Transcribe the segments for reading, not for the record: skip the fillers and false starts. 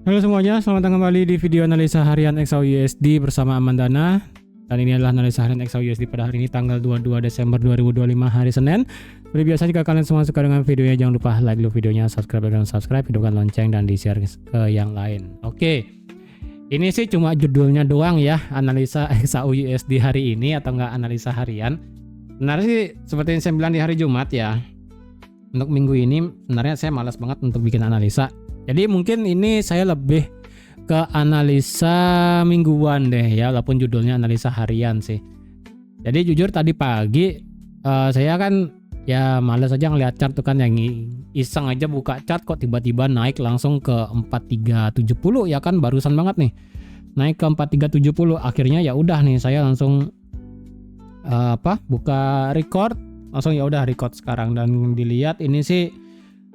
Halo semuanya, selamat datang kembali di video analisa harian XAUUSD bersama Amandana. Dan ini adalah analisa harian XAUUSD pada hari ini tanggal 22 Desember 2025 hari Senin. Seperti biasa jika kalian semua suka dengan videonya, jangan lupa like dulu videonya, subscribe dan subscribe, hidupkan lonceng dan di-share ke yang lain. Oke. Ini sih cuma judulnya doang ya, analisa XAUUSD hari ini atau enggak analisa harian. Sebenarnya sih seperti yang saya bilang di hari Jumat ya. Untuk minggu ini sebenarnya saya malas banget untuk bikin analisa. Jadi mungkin ini saya lebih ke analisa mingguan deh ya, walaupun judulnya analisa harian sih. Jadi jujur tadi pagi saya kan ya malas aja ngeliat chart tuh kan, yang iseng aja buka chart kok tiba-tiba naik langsung ke 4370 ya kan, barusan banget nih. Naik ke 4370, akhirnya ya udah nih saya langsung buka record, langsung ya udah record sekarang. Dan dilihat ini sih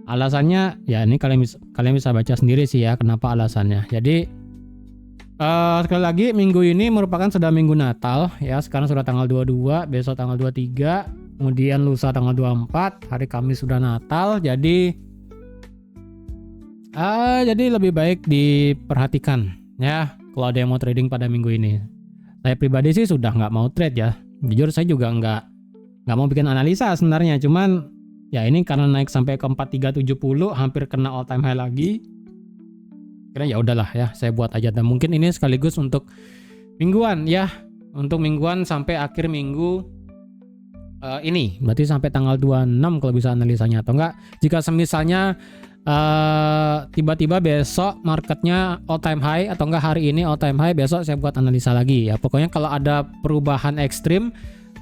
alasannya ya, ini kalian bisa baca sendiri sih ya kenapa alasannya. Jadi sekali lagi minggu ini merupakan sudah minggu Natal ya. Sekarang sudah tanggal 22, besok tanggal 23, kemudian lusa tanggal 24, hari Kamis sudah Natal. Jadi lebih baik diperhatikan ya kalau ada yang mau trading pada minggu ini. Saya pribadi sih sudah nggak mau trade ya. Jujur saya juga nggak mau bikin analisa sebenarnya, cuman ya ini karena naik sampai ke 4370, hampir kena all time high lagi. Kira ya udahlah ya, saya buat aja. Dan mungkin ini sekaligus untuk mingguan ya. Untuk mingguan sampai akhir minggu ini. Berarti sampai tanggal 26 kalau bisa analisanya. Atau enggak, jika semisalnya tiba-tiba besok marketnya all time high, atau enggak hari ini all time high, besok saya buat analisa lagi ya. Pokoknya kalau ada perubahan ekstrim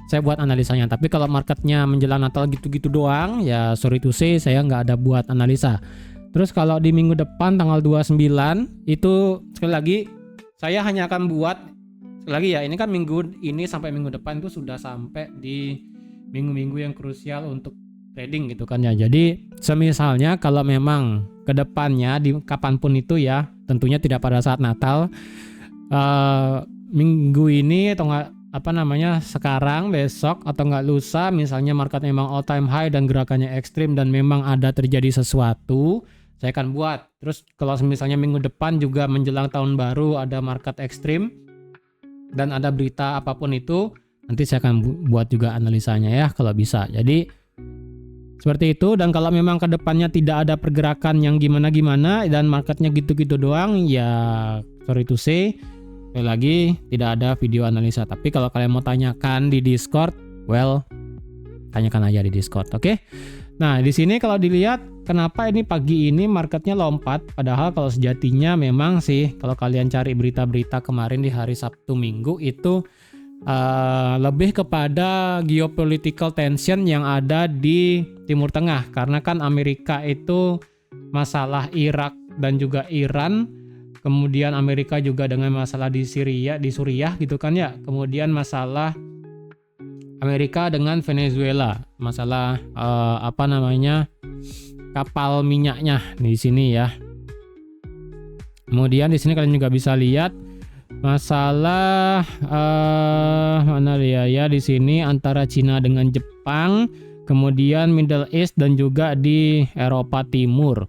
saya buat analisanya. Tapi kalau marketnya menjelang Natal gitu-gitu doang, ya sorry to say saya nggak ada buat analisa. Terus kalau di minggu depan tanggal 29 itu sekali lagi saya hanya akan buat, sekali lagi ya, ini kan minggu ini sampai minggu depan itu sudah sampai di minggu-minggu yang krusial untuk trading gitu kan ya. Jadi semisalnya kalau memang kedepannya di kapanpun itu ya, tentunya tidak pada saat Natal, minggu ini atau enggak sekarang, besok atau enggak lusa, misalnya market memang all time high dan gerakannya ekstrim dan memang ada terjadi sesuatu, saya akan buat. Terus kalau misalnya minggu depan juga menjelang tahun baru ada market ekstrim dan ada berita apapun itu, nanti saya akan buat juga analisanya ya kalau bisa. Jadi seperti itu. Dan kalau memang kedepannya tidak ada pergerakan yang gimana-gimana dan marketnya gitu-gitu doang, ya sorry to say, lagi tidak ada video analisa. Tapi kalau kalian mau tanyakan di Discord, well, tanyakan aja di Discord, oke? Nah, di sini kalau dilihat kenapa ini pagi ini marketnya lompat, padahal kalau sejatinya memang sih kalau kalian cari berita-berita kemarin di hari Sabtu Minggu itu lebih kepada geopolitical tension yang ada di Timur Tengah, karena kan Amerika itu masalah Irak dan juga Iran. Kemudian Amerika juga dengan masalah di Suriah gitu kan ya. Kemudian masalah Amerika dengan Venezuela, masalah kapal minyaknya di sini ya. Kemudian di sini kalian juga bisa lihat masalah di sini antara Cina dengan Jepang, kemudian Middle East dan juga di Eropa Timur.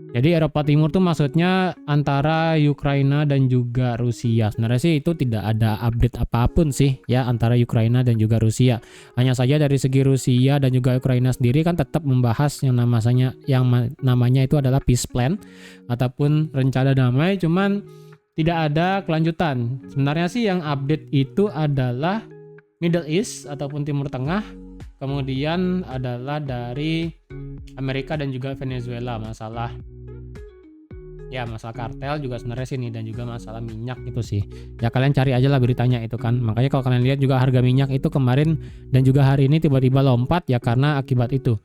Jadi Eropa Timur tuh maksudnya antara Ukraina dan juga Rusia. Sebenarnya sih itu tidak ada update apapun sih ya antara Ukraina dan juga Rusia. Hanya saja dari segi Rusia dan juga Ukraina sendiri kan tetap membahas yang namanya itu adalah peace plan ataupun rencana damai, cuman tidak ada kelanjutan. Sebenarnya sih yang update itu adalah Middle East ataupun Timur Tengah. Kemudian adalah dari Amerika dan juga Venezuela, masalah kartel juga sebenarnya sini, dan juga masalah minyak itu sih. Ya kalian cari aja lah beritanya itu kan. Makanya kalau kalian lihat juga harga minyak itu kemarin dan juga hari ini tiba-tiba lompat ya karena akibat itu.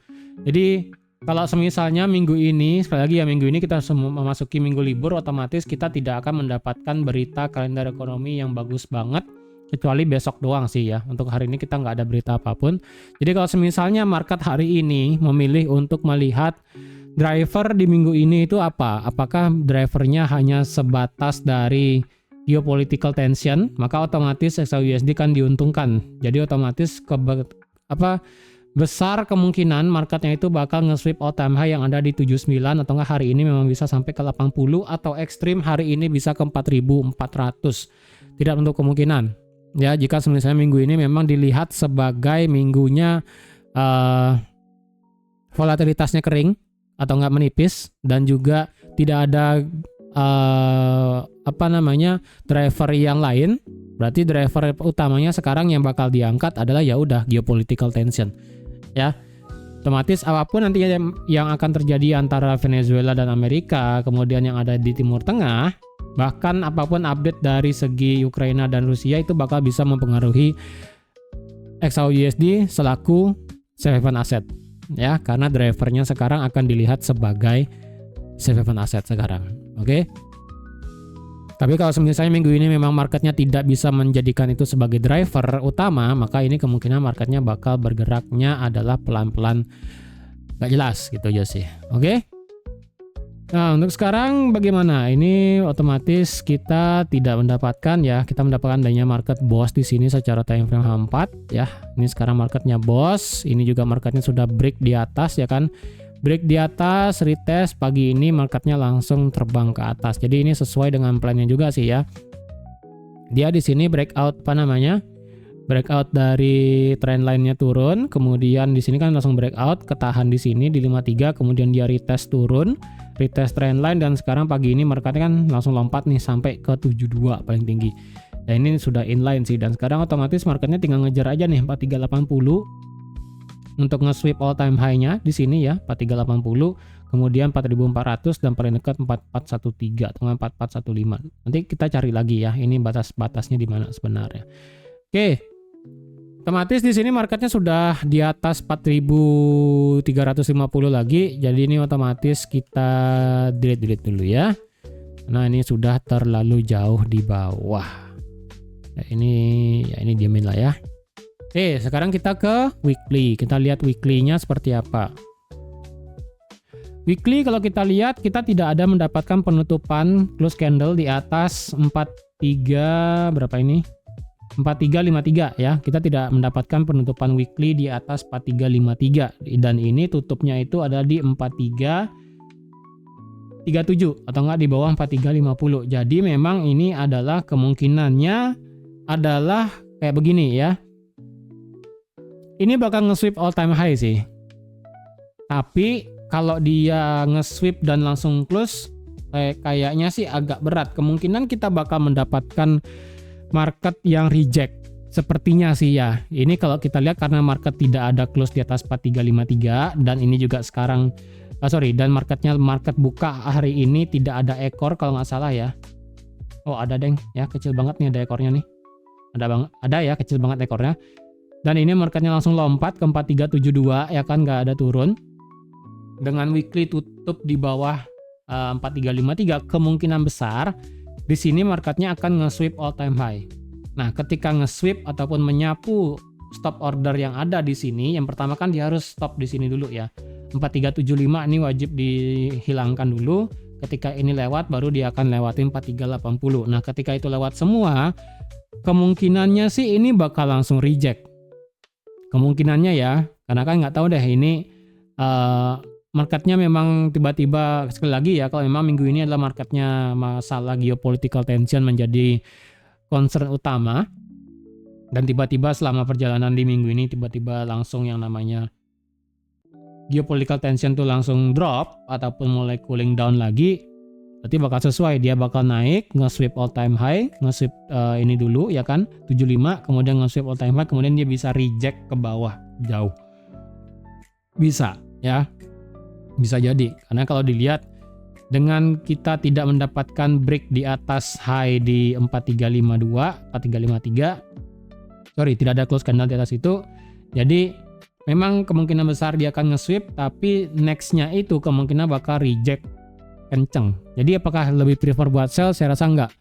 Jadi kalau semisalnya minggu ini, sekali lagi ya, minggu ini kita memasuki minggu libur, otomatis kita tidak akan mendapatkan berita kalender ekonomi yang bagus banget, kecuali besok doang sih ya. Untuk hari ini kita nggak ada berita apapun. Jadi kalau misalnya market hari ini memilih untuk melihat driver di minggu ini itu apa? Apakah drivernya hanya sebatas dari geopolitical tension, maka otomatis XAUUSD kan diuntungkan. Jadi otomatis besar kemungkinan marketnya itu bakal nge-sweep all time high yang ada di 79, atau enggak hari ini memang bisa sampai ke 80, atau ekstrim hari ini bisa ke 4.400. Tidak untuk kemungkinan. Ya, jika misalnya minggu ini memang dilihat sebagai minggunya volatilitasnya kering atau enggak menipis, dan juga tidak ada driver yang lain, berarti driver utamanya sekarang yang bakal diangkat adalah ya udah geopolitical tension. Ya, otomatis apapun nanti yang akan terjadi antara Venezuela dan Amerika, kemudian yang ada di Timur Tengah, bahkan apapun update dari segi Ukraina dan Rusia, itu bakal bisa mempengaruhi XAUUSD selaku safe haven asset, ya, karena drivernya sekarang akan dilihat sebagai safe haven asset sekarang. Oke. Tapi kalau misalnya minggu ini memang marketnya tidak bisa menjadikan itu sebagai driver utama, maka ini kemungkinan marketnya bakal bergeraknya adalah pelan-pelan, gak jelas gitu aja sih. Oke. Nah, untuk sekarang bagaimana? Ini otomatis kita tidak mendapatkan, ya, kita mendapatkan adanya market boss di sini secara time frame H4, ya. Ini sekarang marketnya boss, ini juga marketnya sudah break di atas, ya kan? Break di atas, retest pagi ini marketnya langsung terbang ke atas. Jadi ini sesuai dengan plannya juga sih, ya. Dia di sini breakout breakout dari trend line-nya turun, kemudian di sini kan langsung breakout, ketahan di sini di 53, kemudian dia retest turun, retest trend line, dan sekarang pagi ini marketnya kan langsung lompat nih sampai ke 72 paling tinggi. Dan ini sudah inline sih, dan sekarang otomatis marketnya tinggal ngejar aja nih 4380 untuk nge-sweep all time high-nya di sini, ya, 4380, kemudian 4400, dan paling dekat 4413 atau 4415. Nanti kita cari lagi, ya, ini batas-batasnya di mana sebenarnya. Oke. Otomatis di sini marketnya sudah di atas 4350 lagi. Jadi ini otomatis kita delete dulu, ya. Nah, ini sudah terlalu jauh di bawah. Ya, ini diamin lah, ya. Oke, sekarang kita ke weekly. Kita lihat weekly-nya seperti apa. Weekly kalau kita lihat, kita tidak ada mendapatkan penutupan close candle di atas 43 berapa ini? 4353, ya. Kita tidak mendapatkan penutupan weekly di atas 4353, dan ini tutupnya itu ada di 4337 atau enggak di bawah 4350. Jadi memang ini adalah kemungkinannya adalah kayak begini, ya. Ini bakal nge-sweep all time high sih. Tapi kalau dia nge-sweep dan langsung close, kayaknya sih agak berat. Kemungkinan kita bakal mendapatkan market yang reject. Sepertinya sih, ya. Ini kalau kita lihat karena market tidak ada close di atas 4353, dan ini juga sekarang dan market buka hari ini tidak ada ekor kalau nggak salah, ya. Oh, ada deng, ya, kecil banget nih ada ekornya nih. Ada ya, kecil banget ekornya. Dan ini marketnya langsung lompat ke 4372, ya kan, nggak ada turun. Dengan weekly tutup di bawah 4353, kemungkinan besar di sini marketnya akan nge-sweep all time high. Nah, ketika nge-sweep ataupun menyapu stop order yang ada di sini, yang pertama kan dia harus stop di sini dulu, ya. 4375 ini wajib dihilangkan dulu. Ketika ini lewat, baru dia akan lewatin 4380. Nah, ketika itu lewat semua, kemungkinannya sih ini bakal langsung reject. Kemungkinannya, ya, karena kan nggak tahu deh ini marketnya memang tiba-tiba, sekali lagi, ya, kalau memang minggu ini adalah marketnya masalah geopolitical tension menjadi concern utama, dan tiba-tiba selama perjalanan di minggu ini tiba-tiba langsung yang namanya geopolitical tension tuh langsung drop ataupun mulai cooling down lagi, berarti bakal sesuai, dia bakal naik, nge-sweep all time high, nge-sweep ini dulu, ya kan, 75, kemudian nge-sweep all time high, kemudian dia bisa reject ke bawah jauh. Bisa, ya. Bisa jadi, karena kalau dilihat dengan kita tidak mendapatkan break di atas high di 4352, 4353, tidak ada close candle di atas itu, jadi memang kemungkinan besar dia akan nge-sweep, tapi next-nya itu kemungkinan bakal reject kenceng. Jadi apakah lebih prefer buat sell? Saya rasa enggak.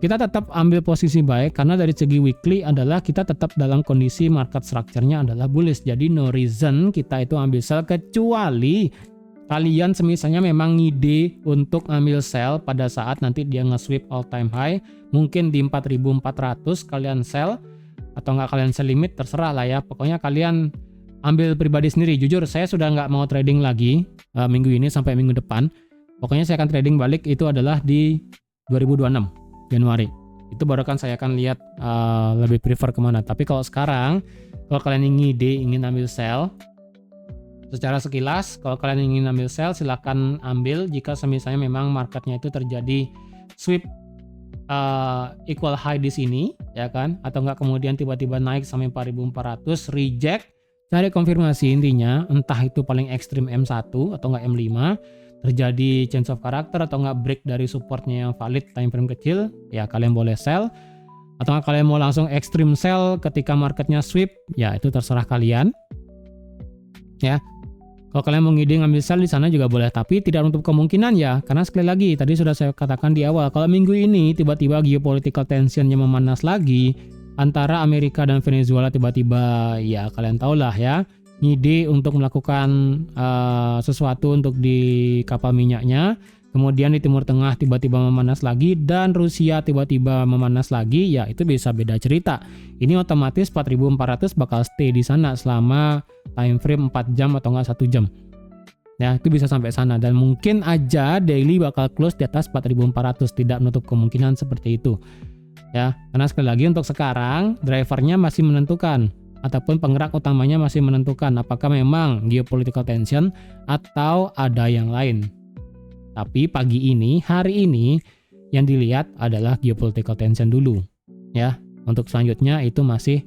Kita tetap ambil posisi buy, karena dari segi weekly adalah kita tetap dalam kondisi market structure-nya adalah bullish. Jadi no reason kita itu ambil sell, kecuali kalian semisalnya memang ngide untuk ambil sell pada saat nanti dia nge-sweep all time high, mungkin di 4400 kalian sell, atau enggak kalian sell limit, terserah lah, ya. Pokoknya kalian ambil pribadi sendiri, jujur saya sudah nggak mau trading lagi minggu ini sampai minggu depan. Pokoknya saya akan trading balik itu adalah di 2026 Januari. Itu baru kan saya akan lihat lebih prefer kemana. Tapi kalau sekarang, kalau kalian ingin ambil sell, secara sekilas kalau kalian ingin ambil sell silahkan ambil jika misalnya memang marketnya itu terjadi sweep equal high di sini, ya kan, atau enggak kemudian tiba-tiba naik sampai 4.400 reject, cari konfirmasi. Intinya entah itu paling ekstrim M1 atau enggak M5, terjadi change of character atau enggak break dari supportnya yang valid time frame kecil, ya kalian boleh sell. Atau enggak kalian mau langsung extreme sell ketika marketnya sweep, ya itu terserah kalian, ya. Kalau kalian mau ngide ngambil sell di sana juga boleh, tapi tidak menutup kemungkinan ya, karena sekali lagi tadi sudah saya katakan di awal, kalau minggu ini tiba-tiba geopolitical tensionnya memanas lagi antara Amerika dan Venezuela, tiba-tiba ya kalian tahulah ya, ngide untuk melakukan sesuatu untuk di kapal minyaknya, kemudian di Timur Tengah tiba-tiba memanas lagi dan Rusia tiba-tiba memanas lagi, ya itu bisa beda cerita. Ini otomatis 4.400 bakal stay di sana selama time frame 4 jam atau enggak 1 jam. Ya, itu bisa sampai sana dan mungkin aja daily bakal close di atas 4.400, tidak menutup kemungkinan seperti itu. Ya, karena sekali lagi untuk sekarang drivernya masih menentukan ataupun penggerak utamanya masih menentukan apakah memang geopolitical tension atau ada yang lain. Tapi pagi ini, hari ini yang dilihat adalah geopolitical tension dulu. Ya, untuk selanjutnya itu masih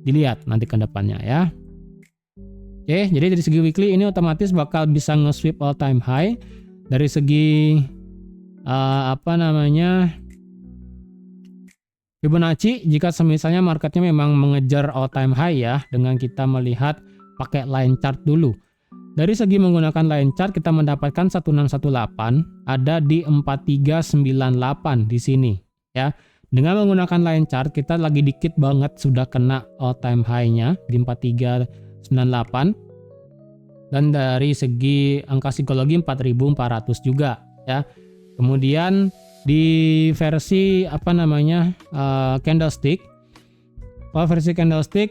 dilihat nanti ke depannya ya. Oke, jadi dari segi weekly ini otomatis bakal bisa nge-sweep all time high. Dari segi Fibonacci, jika misalnya marketnya memang mengejar all time high ya, dengan kita melihat pakai line chart dulu. Dari segi menggunakan line chart kita mendapatkan 1618 ada di 4398 di sini ya. Dengan menggunakan line chart kita lagi dikit banget sudah kena all time high-nya di 4398. Dan dari segi angka psikologi 4400 juga ya. Kemudian di versi candlestick. Kalau versi candlestick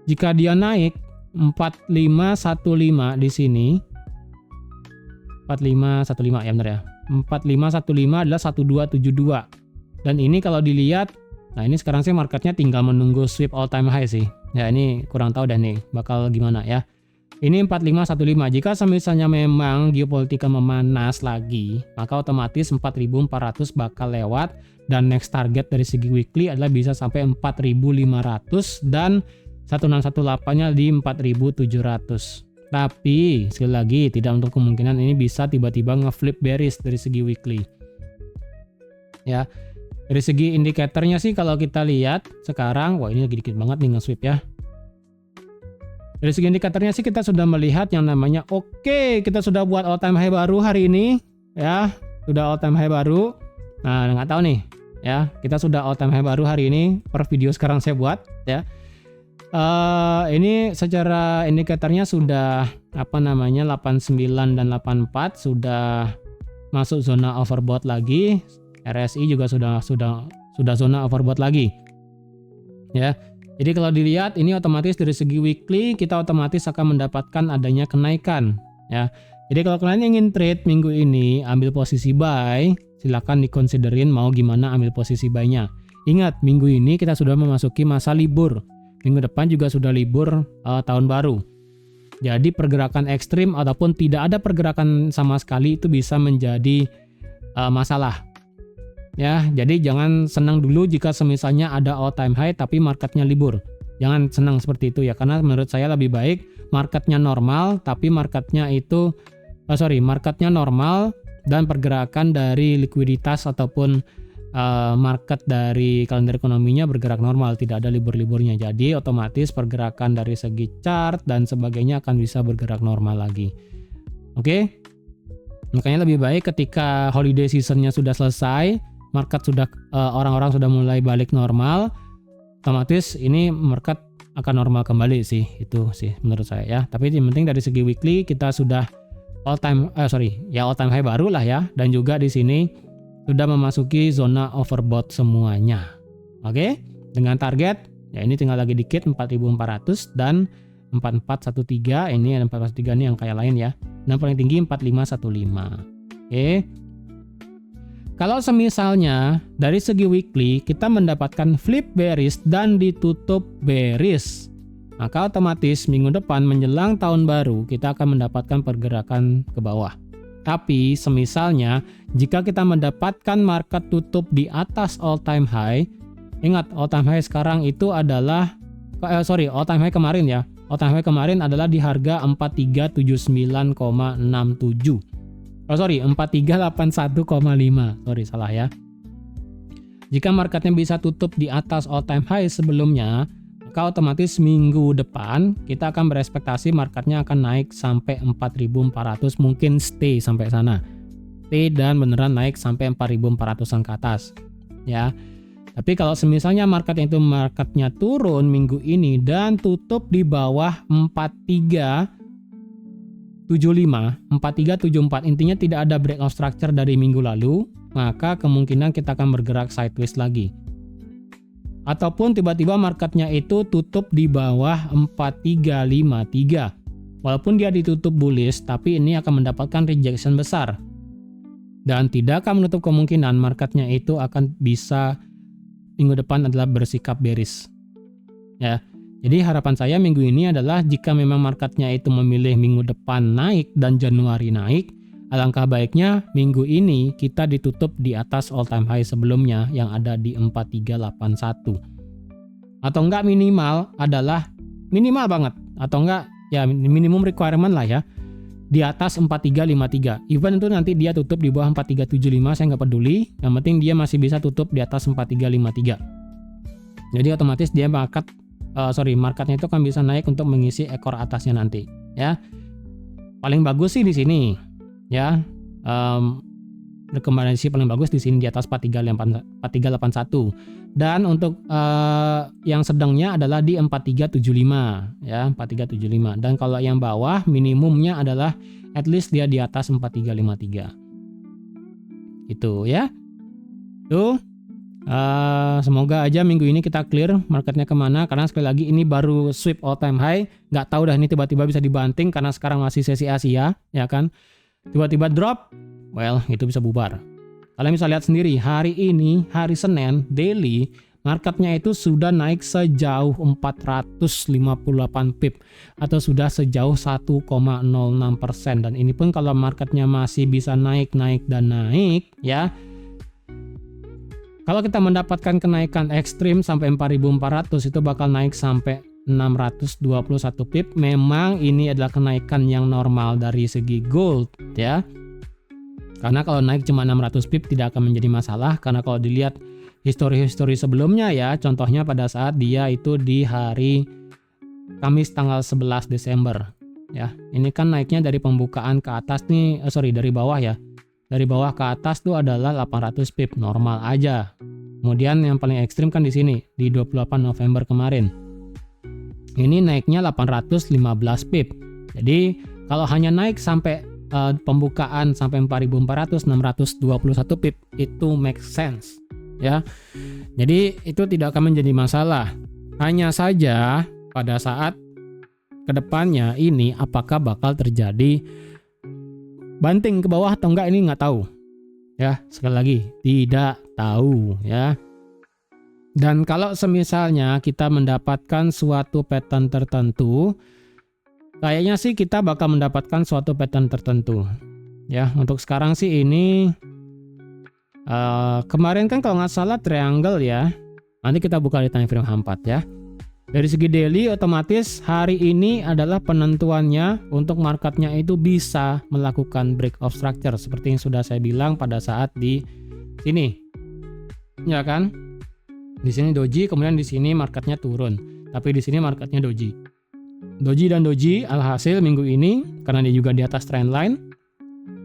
jika dia naik 4515 di sini. 4515 ya benar ya. 4515 adalah 1272. Dan ini kalau dilihat, nah ini sekarang sih marketnya tinggal menunggu sweep all time high sih. Ya ini kurang tahu dah nih bakal gimana ya. Ini 4515. Jika misalnya memang geopolitika memanas lagi, maka otomatis 4400 bakal lewat dan next target dari segi weekly adalah bisa sampai 4500 dan 1618-nya di 4700. Tapi sekali lagi tidak untuk kemungkinan ini bisa tiba-tiba nge-flip bearish dari segi weekly. Ya. Dari segi indikatornya sih kalau kita lihat sekarang, wah ini lagi dikit banget nih nge-sweep ya. Dari segi indikatornya sih kita sudah melihat yang namanya oke, kita sudah buat all time high baru hari ini ya, sudah all time high baru. Nah, nggak tahu nih ya, kita sudah all time high baru hari ini per video sekarang saya buat ya. Ini secara indikatornya sudah 89 dan 84 sudah masuk zona overbought lagi. RSI juga sudah zona overbought lagi. Ya. Jadi kalau dilihat ini otomatis dari segi weekly kita otomatis akan mendapatkan adanya kenaikan, ya. Jadi kalau kalian ingin trade minggu ini ambil posisi buy, silakan dikonsiderin mau gimana ambil posisi buy-nya. Ingat, minggu ini kita sudah memasuki masa libur. Minggu depan juga sudah libur tahun baru. Jadi pergerakan ekstrim ataupun tidak ada pergerakan sama sekali itu bisa menjadi masalah. Ya, jadi jangan senang dulu jika semisalnya ada all time high tapi marketnya libur. Jangan senang seperti itu ya, karena menurut saya lebih baik marketnya normal tapi marketnya normal dan pergerakan dari likuiditas ataupun market dari kalender ekonominya bergerak normal, tidak ada libur-liburnya. Jadi otomatis pergerakan dari segi chart dan sebagainya akan bisa bergerak normal lagi. Oke? Makanya lebih baik ketika holiday seasonnya sudah selesai, market sudah orang-orang sudah mulai balik normal, otomatis ini market akan normal kembali sih, itu sih menurut saya ya. Tapi yang penting dari segi weekly kita sudah all time high baru lah ya, dan juga di sini sudah memasuki zona overbought semuanya. Oke? Dengan target ya ini tinggal lagi dikit 4.400 dan 4413, ini ada 4413 nih yang kayak lain ya. Dan paling tinggi 4515. Oke. Kalau semisalnya dari segi weekly kita mendapatkan flip bearish dan ditutup bearish, maka otomatis minggu depan menjelang tahun baru kita akan mendapatkan pergerakan ke bawah. Tapi semisalnya jika kita mendapatkan market tutup di atas all time high, ingat all time high sekarang itu adalah all time high kemarin ya. All time high kemarin adalah di harga 4379,67. 4381,5. Sorry salah ya. Jika marketnya bisa tutup di atas all time high sebelumnya, maka otomatis minggu depan kita akan berekspektasi marketnya akan naik sampai 4.400, mungkin stay sampai sana. Stay dan beneran naik sampai 4.400-an ke atas. Ya. Tapi kalau semisalnya marketnya turun minggu ini dan tutup di bawah 4374, intinya tidak ada breakout structure dari minggu lalu, maka kemungkinan kita akan bergerak sideways lagi. Ataupun tiba-tiba marketnya itu tutup di bawah 4353. Walaupun dia ditutup bullish, tapi ini akan mendapatkan rejection besar. Dan tidak akan menutup kemungkinan marketnya itu akan bisa minggu depan adalah bersikap bearish. Ya. Jadi harapan saya minggu ini adalah jika memang marketnya itu memilih minggu depan naik dan Januari naik, alangkah baiknya minggu ini kita ditutup di atas all time high sebelumnya yang ada di 4381. Atau enggak minimal adalah minimal banget atau enggak ya minimum requirement lah ya, di atas 4353. Even itu nanti dia tutup di bawah 4375 saya nggak peduli, yang penting dia masih bisa tutup di atas 4353. Jadi otomatis dia marketnya itu akan bisa naik untuk mengisi ekor atasnya nanti ya. Paling bagus sih di sini ya, rekomendasi paling bagus di sini di atas 4381, dan untuk yang sedangnya adalah di 4375 ya, 4375. Dan kalau yang bawah minimumnya adalah at least dia di atas 4353 itu ya. Tuh semoga aja minggu ini kita clear marketnya kemana, karena sekali lagi ini baru sweep all time high, nggak tahu dah ini tiba-tiba bisa dibanting karena sekarang masih sesi Asia ya kan, tiba-tiba drop, well itu bisa bubar. Kalian bisa lihat sendiri hari ini hari Senin daily marketnya itu sudah naik sejauh 458 pip atau sudah sejauh 1,06%, dan ini pun kalau marketnya masih bisa naik dan naik ya. Kalau kita mendapatkan kenaikan ekstrim sampai 4.400 itu bakal naik sampai 621 pip. Memang ini adalah kenaikan yang normal dari segi gold ya. Karena kalau naik cuma 600 pip tidak akan menjadi masalah, karena kalau dilihat histori-histori sebelumnya ya, contohnya pada saat dia itu di hari Kamis tanggal 11 Desember ya. Ini kan naiknya dari pembukaan ke atas nih, dari bawah ya. Dari bawah ke atas tuh adalah 800 pip, normal aja. Kemudian yang paling ekstrim kan di sini di 28 November kemarin. Ini naiknya 815 pip. Jadi kalau hanya naik sampai pembukaan sampai 4.400, 621 pip itu make sense ya. Jadi itu tidak akan menjadi masalah. Hanya saja pada saat kedepannya ini apakah bakal terjadi banting ke bawah atau enggak, ini nggak tahu ya, sekali lagi tidak tahu ya. Dan kalau semisalnya kita mendapatkan suatu pattern tertentu, kayaknya sih kita bakal mendapatkan suatu pattern tertentu ya. Untuk sekarang sih ini kemarin kan kalau nggak salah triangle ya, nanti kita buka di time frame H4 ya. Dari segi daily otomatis hari ini adalah penentuannya untuk marketnya itu bisa melakukan breakout structure seperti yang sudah saya bilang pada saat di sini. Ya kan? Di sini doji, kemudian di sini marketnya turun. Tapi di sini marketnya doji. Doji dan doji alhasil minggu ini karena dia juga di atas trend line,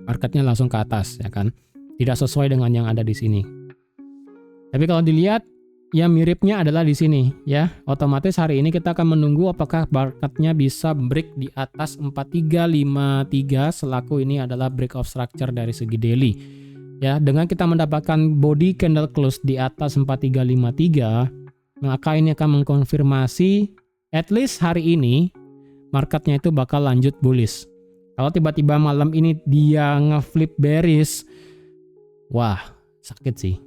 marketnya langsung ke atas ya kan. Tidak sesuai dengan yang ada di sini. Tapi kalau dilihat ya miripnya adalah di sini ya. Otomatis hari ini kita akan menunggu apakah marketnya bisa break di atas 4353 selaku ini adalah breakout structure dari segi daily. Ya, dengan kita mendapatkan body candle close di atas 4353, maka ini akan mengkonfirmasi at least hari ini marketnya itu bakal lanjut bullish. Kalau tiba-tiba malam ini dia ngeflip bearish, wah sakit sih.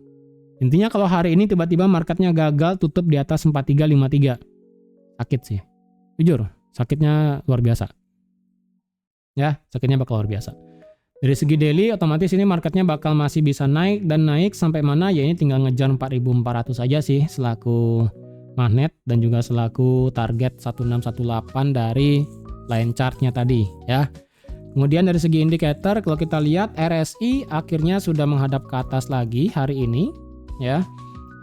Intinya kalau hari ini tiba-tiba marketnya gagal tutup di atas 4353, sakit sih. Jujur, sakitnya luar biasa. Ya, sakitnya bakal luar biasa. Dari segi daily otomatis ini marketnya bakal masih bisa naik dan naik sampai mana ya, ini tinggal ngejar 4400 aja sih selaku magnet dan juga selaku target 1618 dari line chartnya tadi ya. Kemudian dari segi indikator kalau kita lihat RSI akhirnya sudah menghadap ke atas lagi hari ini ya.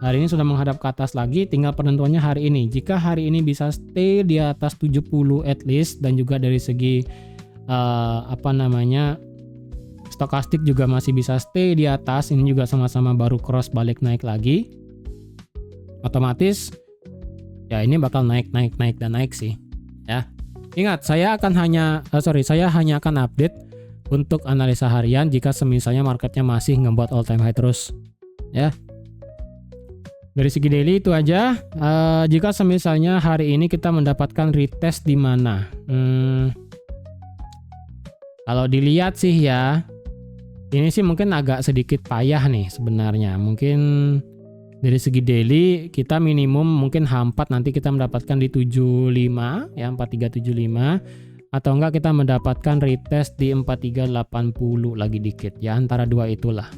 Hari ini sudah menghadap ke atas lagi, tinggal penentuannya hari ini. Jika hari ini bisa stay di atas 70 at least dan juga dari segi stokastik juga masih bisa stay di atas, ini juga sama-sama baru cross balik naik lagi. Otomatis ya ini bakal naik sih ya. Ingat, saya hanya akan update untuk analisa harian jika semisalnya marketnya masih ngebuat all time high terus ya. Dari segi daily itu aja. Jika semisalnya hari ini kita mendapatkan retest di mana? Kalau dilihat sih ya, ini sih mungkin agak sedikit payah nih sebenarnya. Mungkin dari segi daily kita minimum mungkin H4 nanti kita mendapatkan di 75 ya, 4375, atau enggak kita mendapatkan retest di 4380 lagi dikit ya, antara dua itulah.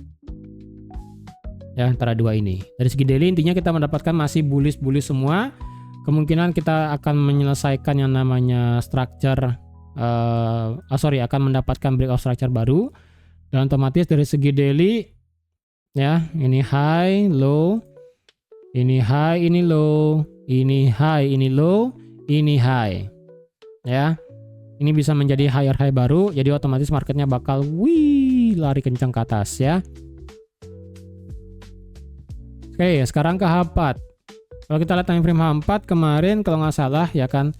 Ya, antara dua ini. Dari segi daily intinya kita mendapatkan masih bullish semua. Kemungkinan kita akan menyelesaikan yang namanya structure akan mendapatkan breakout structure baru. Dan otomatis dari segi daily ya, ini high, low, ini high, ini low, ini high, ini low, ini high. Ya. Ini bisa menjadi higher high baru, jadi otomatis marketnya bakal lari kencang ke atas ya. Oke, sekarang ke H4. Kalau kita lihat time frame H4 kemarin kalau nggak salah ya kan,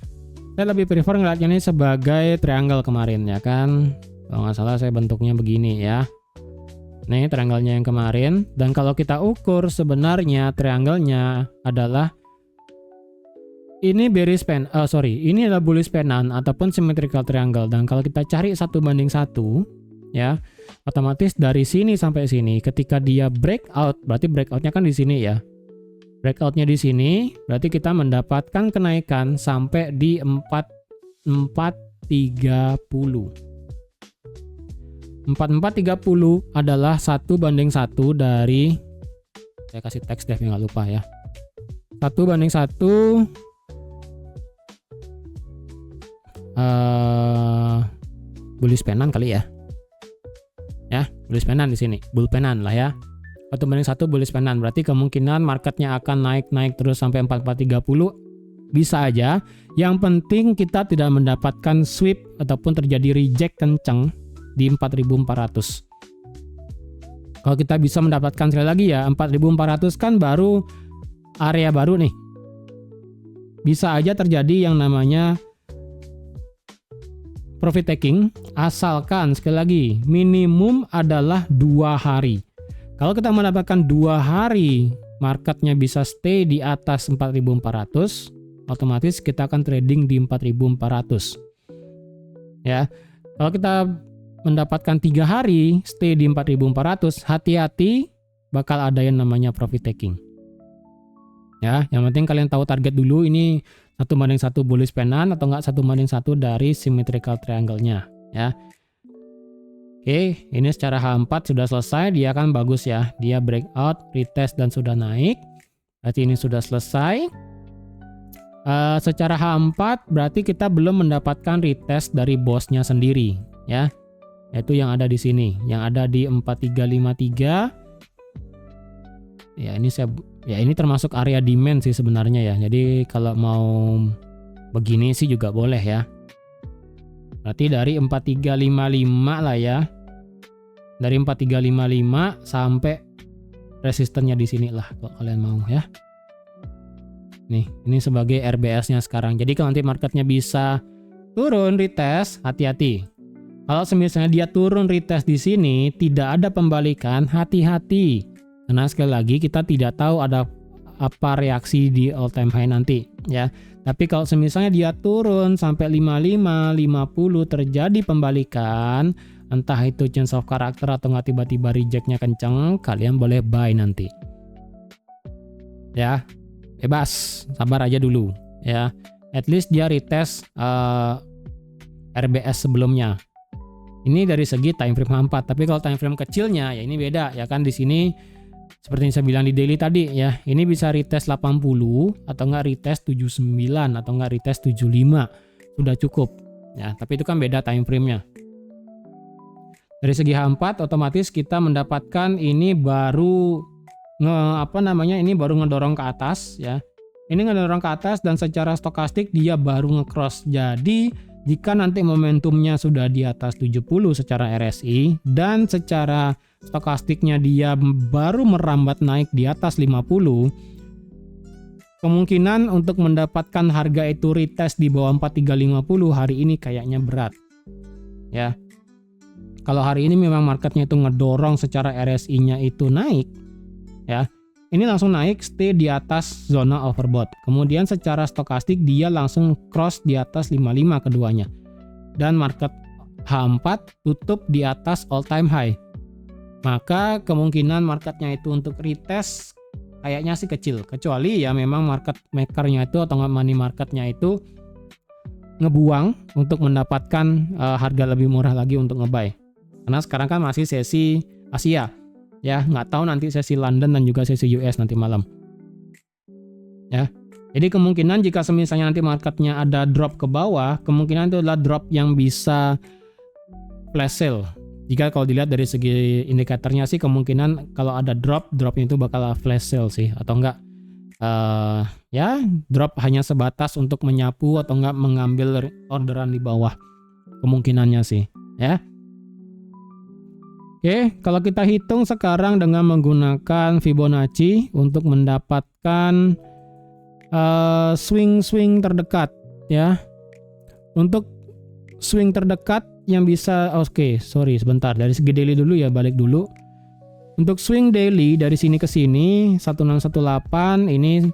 saya lebih prefer ngeliatnya ini sebagai triangle kemarin ya kan. Kalau nggak salah saya bentuknya begini ya. Nih triangle-nya yang kemarin. Dan kalau kita ukur sebenarnya triangle-nya adalah ini bearish pen, ini adalah bullish penan ataupun symmetrical triangle. Dan kalau kita cari 1:1 ya, otomatis dari sini sampai sini ketika dia breakout, berarti breakoutnya kan di sini ya. Breakoutnya di sini, berarti kita mendapatkan kenaikan sampai di 4430. 4430 adalah 1:1 dari, saya kasih teks deh biar nggak lupa ya. 1:1 bullish penan kali ya. Ya, bullish penan di sini, bull penan lah ya. 1:1 bullish penan, berarti kemungkinan marketnya akan naik terus sampai 4430. Bisa aja. Yang penting kita tidak mendapatkan sweep ataupun terjadi reject kenceng di 4400. Kalau kita bisa mendapatkan sekali lagi ya 4400 kan baru area baru nih. Bisa aja terjadi yang namanya profit taking, asalkan sekali lagi minimum adalah 2 hari. Kalau kita mendapatkan 2 hari marketnya bisa stay di atas 4400, otomatis kita akan trading di 4400 ya. Kalau kita mendapatkan 3 hari stay di 4400, hati-hati bakal ada yang namanya profit taking ya. Yang penting kalian tahu target dulu, ini 1:1 bullish penan atau enggak 1:1 dari symmetrical triangle-nya ya. Oke, ini secara H4 sudah selesai, dia kan bagus ya. Dia breakout, retest dan sudah naik. Berarti ini sudah selesai. Secara H4 berarti kita belum mendapatkan retest dari bosnya sendiri ya. Yaitu yang ada di sini, yang ada di 4353. Ya, ini termasuk area demand sih sebenarnya ya. Jadi kalau mau begini sih juga boleh ya. Berarti dari 4355 lah ya. Dari 4355 sampai resistennya di sini lah kalau kalian mau ya. Nih, ini sebagai RBS-nya sekarang. Jadi kalau nanti marketnya bisa turun retest, hati-hati. Kalau misalnya dia turun retest di sini, tidak ada pembalikan, hati-hati. Karena sekali lagi kita tidak tahu apa reaksi di all time high nanti ya. Tapi kalau misalnya dia turun sampai 55, 50 terjadi pembalikan, entah itu change of character atau nggak tiba-tiba rejectnya kenceng, kalian boleh buy nanti. Ya, bebas, sabar aja dulu ya. At least dia retest RBS sebelumnya. Ini dari segi time frame H4, tapi kalau time frame kecilnya ya ini beda ya kan. Di sini seperti yang saya bilang di daily tadi ya, ini bisa retest 80 atau enggak retest 79 atau enggak retest 75. Sudah cukup ya, tapi itu kan beda time frame-nya. Dari segi H4 otomatis kita mendapatkan ini baru ini baru ngedorong ke atas ya. Ini ngedorong ke atas dan secara stokastik dia baru nge-cross. Jadi jika nanti momentumnya sudah di atas 70 secara RSI dan secara stokastiknya dia baru merambat naik di atas 50, kemungkinan untuk mendapatkan harga itu retest di bawah 4350 hari ini kayaknya berat ya. Kalau hari ini memang marketnya itu ngedorong secara RSI-nya itu naik ya, ini langsung naik stay di atas zona overbought. Kemudian secara stokastik dia langsung cross di atas 55 keduanya. Dan market H4 tutup di atas all time high. Maka kemungkinan marketnya itu untuk retest kayaknya sih kecil. Kecuali ya memang market makernya itu atau money marketnya itu ngebuang untuk mendapatkan harga lebih murah lagi untuk ngebuy. Karena sekarang kan masih sesi Asia. Ya, nggak tahu nanti sesi London dan juga sesi US nanti malam. Ya, jadi kemungkinan jika misalnya nanti marketnya ada drop ke bawah, kemungkinan itu adalah drop yang bisa flash sale. Jika kalau dilihat dari segi indikatornya sih kemungkinan kalau ada dropnya itu bakal flash sale sih, atau enggak ya drop hanya sebatas untuk menyapu atau enggak mengambil orderan di bawah, kemungkinannya sih, ya. Oke, kalau kita hitung sekarang dengan menggunakan Fibonacci untuk mendapatkan swing terdekat ya. Untuk swing terdekat yang bisa sebentar, dari segi daily dulu ya, balik dulu. Untuk swing daily dari sini ke sini 1618 ini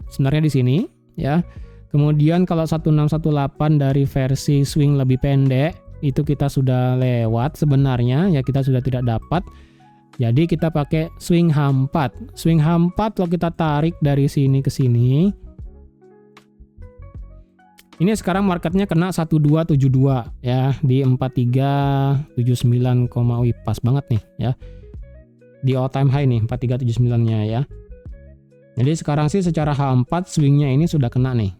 sebenarnya di sini ya. Kemudian kalau 1618 dari versi swing lebih pendek itu kita sudah lewat sebenarnya ya, kita sudah tidak dapat. Jadi kita pakai swing H4. Swing H4 kalau kita tarik dari sini ke sini, ini sekarang marketnya kena 1272 ya di 4379, pas banget nih ya. Di all time high nih 4379-nya ya. Jadi sekarang sih secara H4 swingnya ini sudah kena nih.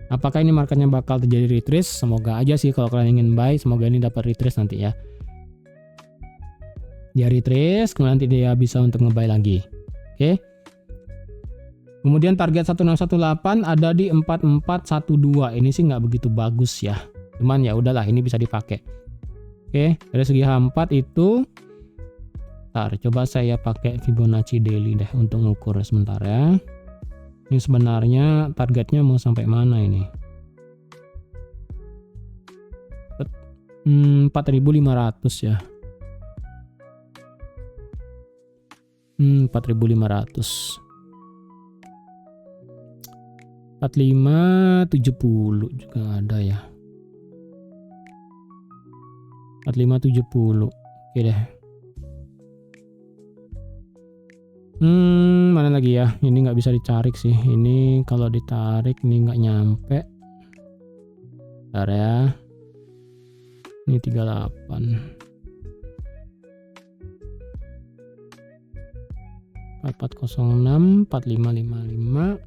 Apakah ini marketnya bakal terjadi retrace? Semoga aja sih kalau kalian ingin buy, semoga ini dapat retrace nanti ya. Dia retrace, kemudian nanti dia bisa untuk nge-buy lagi. Oke. Kemudian target 1618 ada di 4412. Ini sih nggak begitu bagus ya. Cuman ya udahlah, ini bisa dipakai. Oke, dari segi H4 itu coba saya pakai Fibonacci daily deh untuk ngukur sebentar ya. Ini sebenarnya targetnya mau sampai mana ini? 4.500 ya. 4.500. 4570 juga ada ya. 4570. Oke deh. Mana lagi ya? Ini nggak bisa ditarik sih. Ini kalau ditarik ini nggak nyampe. Bentar ya. Ini 38. 4406, 4555.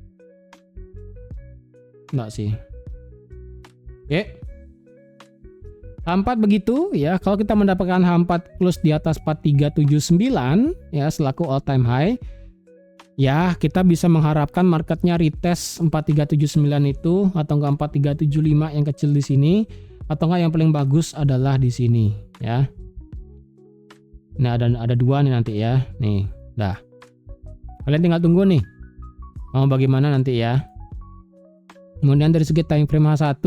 Enggak sih. Oke. H4 begitu ya. Kalau kita mendapatkan H4 plus di atas 4379 ya selaku all time high, ya kita bisa mengharapkan marketnya retest 4379 itu atau enggak 4375 yang kecil di sini, atau enggak yang paling bagus adalah di sini ya. Nah, ada dua nih nanti ya. Nih, dah. Kalian tinggal tunggu nih. Mau bagaimana nanti ya. Kemudian dari segi time frame H1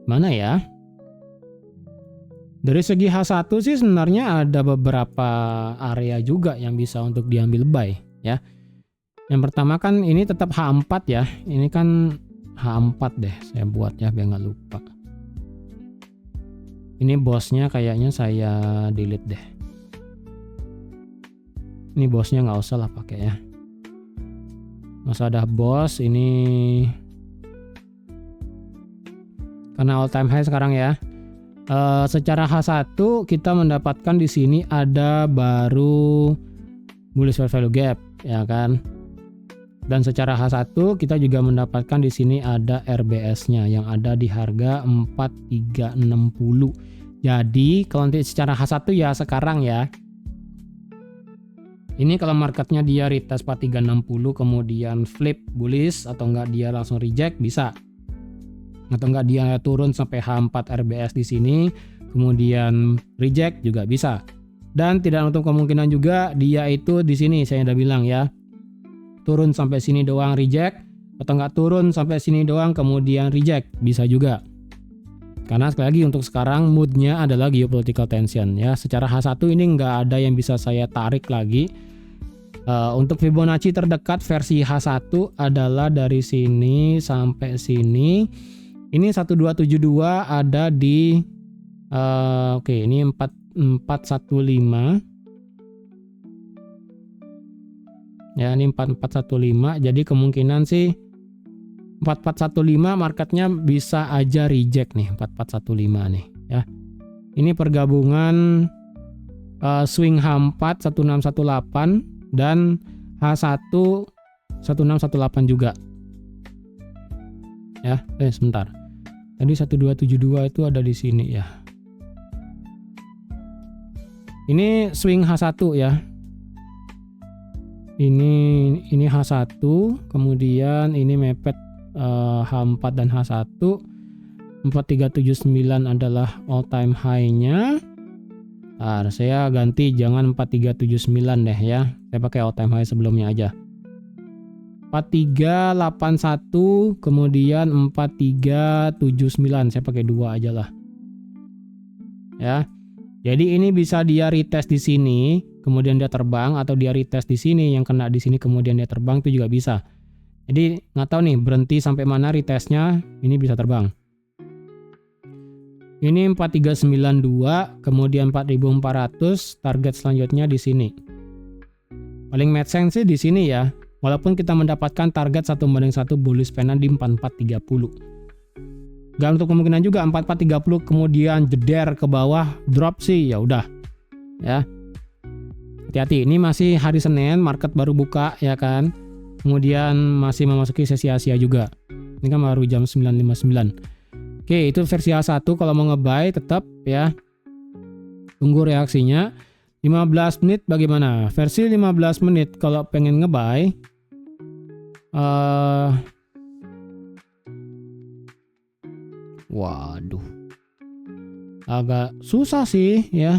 mana ya? Dari segi H1 sih sebenarnya ada beberapa area juga yang bisa untuk diambil buy ya. Yang pertama kan ini tetap H4 ya. Ini kan H4 deh saya buat ya biar nggak lupa. Ini bosnya kayaknya saya delete deh. Ini bosnya nggak usah lah pakai ya. Masa ada bos ini karena all time high sekarang ya. Secara H1 kita mendapatkan di sini ada baru bullish fair value gap ya kan. Dan secara H1 kita juga mendapatkan di sini ada RBS-nya yang ada di harga 4360. Jadi kalau nanti secara H1 ya sekarang ya. Ini kalau marketnya dia retest 4360 kemudian flip bullish atau enggak dia langsung reject bisa. Atau enggak dia turun sampai H4 RBS di sini kemudian reject juga bisa. Dan tidak untuk kemungkinan juga dia itu di sini saya udah bilang ya. Turun sampai sini doang reject atau enggak turun sampai sini doang kemudian reject bisa juga. Karena sekali lagi untuk sekarang moodnya adalah geopolitical tension ya. Secara H1 ini enggak ada yang bisa saya tarik lagi. Untuk Fibonacci terdekat versi H1 adalah dari sini sampai sini. Ini 1272 ada di oke, ini 4415. Ya, ini 4415. Jadi kemungkinan sih 4415 marketnya bisa aja reject nih 4415 nih ya. Ini pergabungan swing H4 1618 dan H1 1618 juga. Ya, sebentar. Tadi 1272 itu ada di sini ya. Ini swing H1 ya. Ini H1, kemudian ini mepet H4 dan H1. 4379 adalah all time high-nya. Nah, saya ganti jangan 4379 deh ya. Saya pakai all time high sebelumnya aja. 4381 kemudian 4379 saya pakai 2 aja lah ya. Jadi ini bisa dia retest di sini kemudian dia terbang atau dia retest di sini yang kena di sini kemudian dia terbang itu juga bisa. Jadi nggak tahu nih berhenti sampai mana retestnya ini bisa terbang. Ini 4392 kemudian 4400 target selanjutnya di sini. Paling make sense sih di sini ya. Walaupun kita mendapatkan target 1/1 bullish pena di 4430. Gak untuk kemungkinan juga 4430 kemudian jeder ke bawah drop sih ya udah. Ya. Hati-hati, ini masih hari Senin, market baru buka ya kan. Kemudian masih memasuki sesi Asia juga. Ini kan baru jam 9.59. Oke, itu versi A1 kalau mau nge-buy tetap ya. Tunggu reaksinya. 15 menit bagaimana? Versi 15 menit kalau pengen nge-buy waduh. Agak susah sih ya.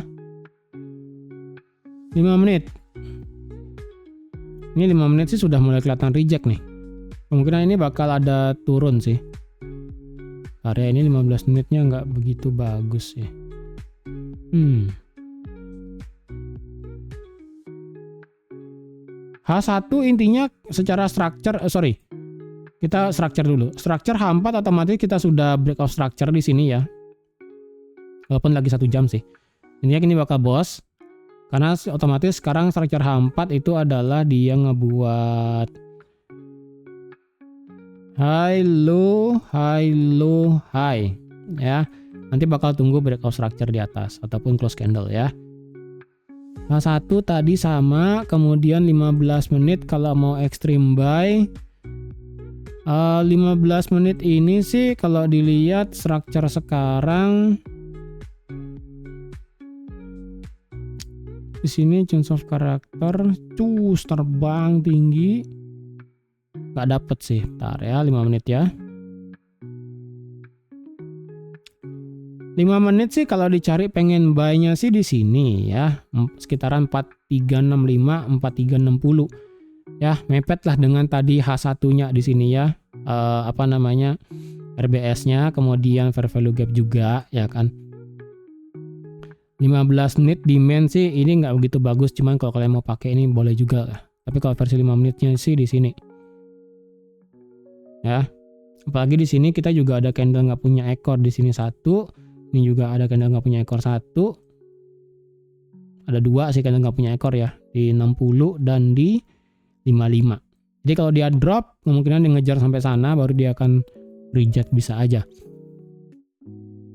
5 menit. Ini 5 menit sih sudah mulai kelihatan reject nih. Kemungkinan ini bakal ada turun sih. Area ini 15 menitnya nggak begitu bagus ya. H1 intinya secara structure, kita structure dulu. Structure H4 otomatis kita sudah breakout structure di sini ya. Walaupun lagi 1 jam sih. Intinya ini bakal boss. Karena otomatis sekarang structure H4 itu adalah dia ngebuat high low high ya. Nanti bakal tunggu breakout structure di atas ataupun close candle ya. H1 tadi sama, kemudian 15 menit kalau mau extreme buy. 15 menit ini sih kalau dilihat structure sekarang di sini change of character terbang tinggi. Gak dapet sih. Bentar ya, 5 menit ya. 5 menit sih kalau dicari pengen buy-nya sih di sini ya. Sekitaran 4365, 4360. Ya, mepet lah dengan tadi H1-nya di sini ya. RBS-nya, kemudian fair value gap juga ya kan. 15 menit demand sih ini nggak begitu bagus, cuman kalau kalian mau pakai ini boleh juga lah. Tapi kalau versi 5 menitnya sih di sini. Ya. Apalagi di sini kita juga ada candle nggak punya ekor di sini satu. Ini juga ada candle nggak punya ekor satu. Ada 2 sih candle nggak punya ekor ya, di 60 dan di 55. Jadi kalau dia drop, kemungkinan dia ngejar sampai sana baru dia akan reject, bisa aja.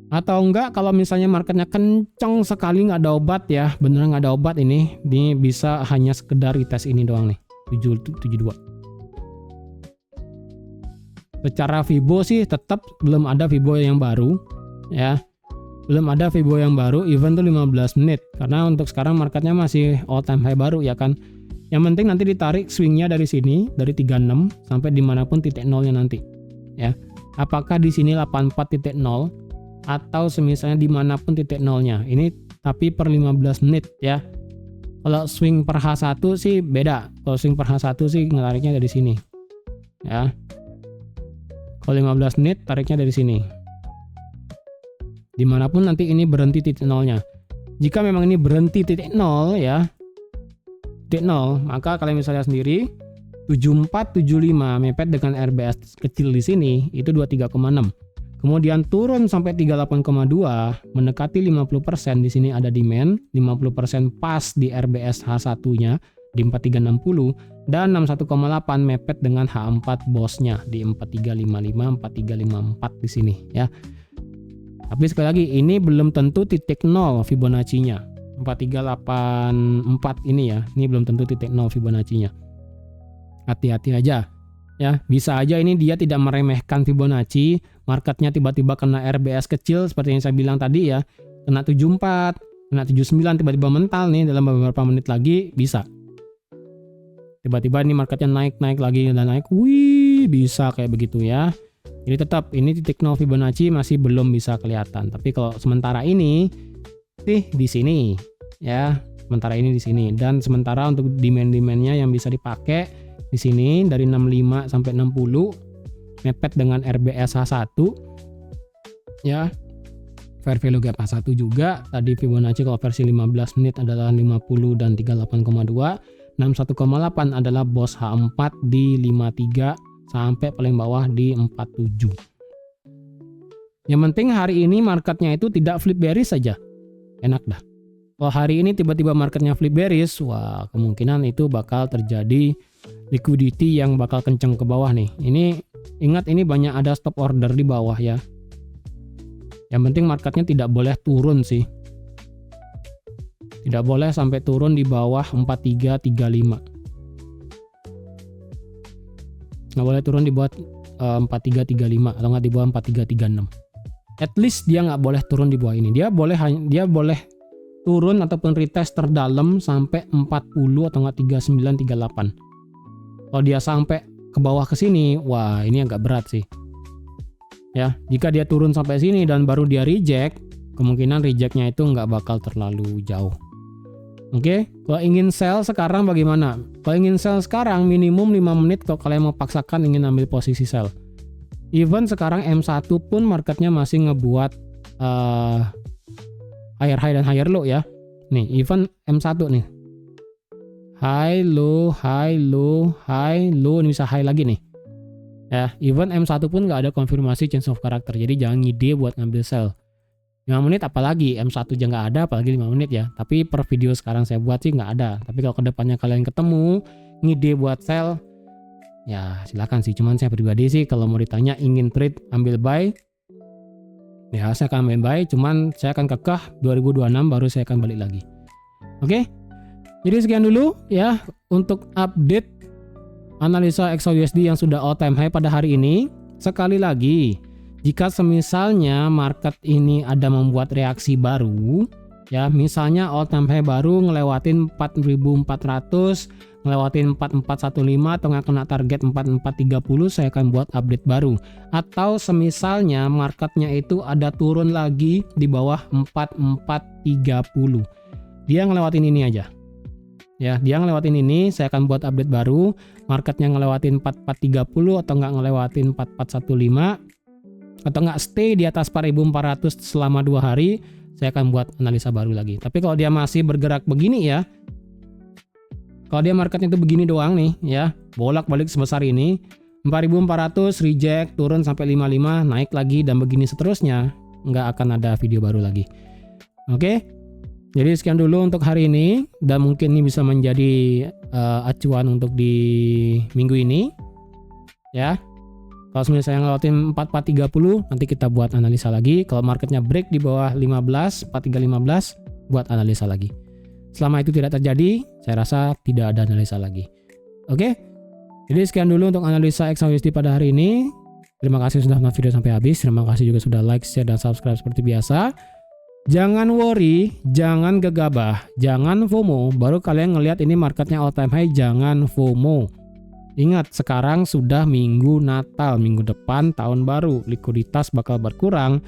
Atau enggak kalau misalnya marketnya kenceng sekali nggak ada obat ya, beneran nggak ada obat ini bisa hanya sekedar retest ini doang nih, 772. Secara Fibo sih tetap belum ada Fibo yang baru ya. Belum ada Fibo yang baru, even tuh 15 menit. Karena untuk sekarang marketnya masih all time high baru ya kan. Yang penting nanti ditarik swingnya dari sini, dari 36 sampai dimanapun titik nolnya nanti. Ya, apakah di sini 84.0 atau semisalnya dimanapun titik nolnya. Ini tapi per 15 menit ya. Kalau swing per H1 sih beda. Kalau swing per H1 sih ngetariknya dari sini. Ya. Kalau 15 menit tariknya dari sini. Dimanapun nanti ini berhenti titik nolnya. Jika memang ini berhenti titik nol ya, titik nol, maka kalian misalnya sendiri 7475 mepet dengan RBS kecil di sini itu 23,6. Kemudian turun sampai 38,2 mendekati 50%, di sini ada demand 50% pas di RBS H1-nya di 4360 dan 61,8 mepet dengan H4 bosnya di 4355 4354 di sini ya. Tapi sekali lagi ini belum tentu titik nol Fibonacci-nya. 4384 ini ya. Ini belum tentu titik nol Fibonacci-nya. Hati-hati aja. Ya, bisa aja ini dia tidak meremehkan Fibonacci, marketnya tiba-tiba kena RBS kecil seperti yang saya bilang tadi ya. Kena 74, kena 79 tiba-tiba mental nih dalam beberapa menit lagi bisa. Tiba-tiba ini marketnya naik lagi dan naik. Wih, bisa kayak begitu ya. Ini tetap ini titik nol Fibonacci masih belum bisa kelihatan. Tapi kalau sementara ini sih di sini ya, sementara ini di sini. Dan sementara untuk demand-demandnya yang bisa dipakai di sini dari 65 sampai 60 mepet dengan RBS H1 ya. Fair value gap H1 juga. Tadi Fibonacci kalau versi 15 menit adalah 50 dan 38,2. 61,8 adalah bos H4 di 53 sampai paling bawah di 47. Yang penting hari ini marketnya itu tidak flip bearish saja. Enak dah. Kalau hari ini tiba-tiba marketnya flip bearish, wah kemungkinan itu bakal terjadi liquidity yang bakal kenceng ke bawah nih. Ini ingat ini banyak ada stop order di bawah ya. Yang penting marketnya tidak boleh turun sih. Tidak boleh sampai turun di bawah 4335. Nggak boleh turun di bawah 4335 atau nggak di bawah 4336. At least dia nggak boleh turun di bawah ini. Dia boleh turun ataupun retest terdalam sampai 40 atau nggak 3938. Kalau dia sampai ke bawah ke sini, wah ini agak berat sih. Ya, jika dia turun sampai sini dan baru dia reject, kemungkinan rejectnya itu nggak bakal terlalu jauh. Oke, kalau ingin sell sekarang bagaimana? Kalau ingin sell sekarang minimum 5 menit kalau kalian mau paksakan ingin ambil posisi sell. Even sekarang M1 pun marketnya masih ngebuat higher high dan higher low ya. Nih, even M1 nih. High low, high low, high low, ini bisa high lagi nih. Ya, even M1 pun nggak ada konfirmasi change of character. Jadi jangan ngide buat ngambil sell. 5 menit apalagi, M1 aja nggak ada, apalagi 5 menit ya. Tapi per video sekarang saya buat sih nggak ada. Tapi kalau kedepannya kalian ketemu ngide buat sell, ya silakan sih. Cuman saya pribadi sih kalau mau ditanya ingin trade ambil buy, ya saya akan ambil buy. Cuman saya akan kekeh 2026 baru saya akan balik lagi. Oke, jadi sekian dulu ya untuk update analisa XAUSD yang sudah all time high pada hari ini. Sekali lagi, jika semisalnya market ini ada membuat reaksi baru, ya misalnya all time high baru ngelewatin 4400, ngelewatin 4415 atau nggak kena target 4430, saya akan buat update baru. Atau semisalnya marketnya itu ada turun lagi di bawah 4430, dia ngelewatin ini aja. Ya, dia ngelewatin ini, saya akan buat update baru. Marketnya ngelewatin 4430 atau nggak ngelewatin 4415 atau nggak stay di atas 4400 selama 2 hari, saya akan buat analisa baru lagi. Tapi kalau dia masih bergerak begini ya, kalau dia marketnya itu begini doang nih ya, bolak-balik sebesar ini, 4.400 reject, turun sampai 55, naik lagi dan begini seterusnya, nggak akan ada video baru lagi. Oke, jadi sekian dulu untuk hari ini, dan mungkin ini bisa menjadi acuan untuk di minggu ini ya. Kalau misalnya saya ngelewatin 4430, nanti kita buat analisa lagi. Kalau marketnya break di bawah 15, 4315, buat analisa lagi. Selama itu tidak terjadi, saya rasa tidak ada analisa lagi. Oke? Jadi sekian dulu untuk analisa XAUSD pada hari ini. Terima kasih sudah nonton video sampai habis. Terima kasih juga sudah like, share, dan subscribe seperti biasa. Jangan worry, jangan gegabah, jangan FOMO. Baru kalian ngelihat ini marketnya all time high, jangan FOMO. Ingat, sekarang sudah minggu Natal, minggu depan tahun baru, likuiditas bakal berkurang,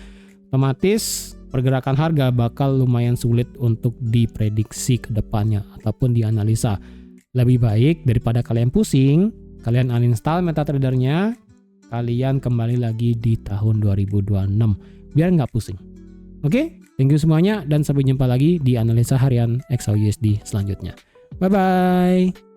otomatis pergerakan harga bakal lumayan sulit untuk diprediksi ke depannya ataupun dianalisa. Lebih baik daripada kalian pusing, kalian uninstall MetaTrader-nya, kalian kembali lagi di tahun 2026, biar nggak pusing. Oke, thank you semuanya dan sampai jumpa lagi di analisa harian XAUSD selanjutnya. Bye-bye.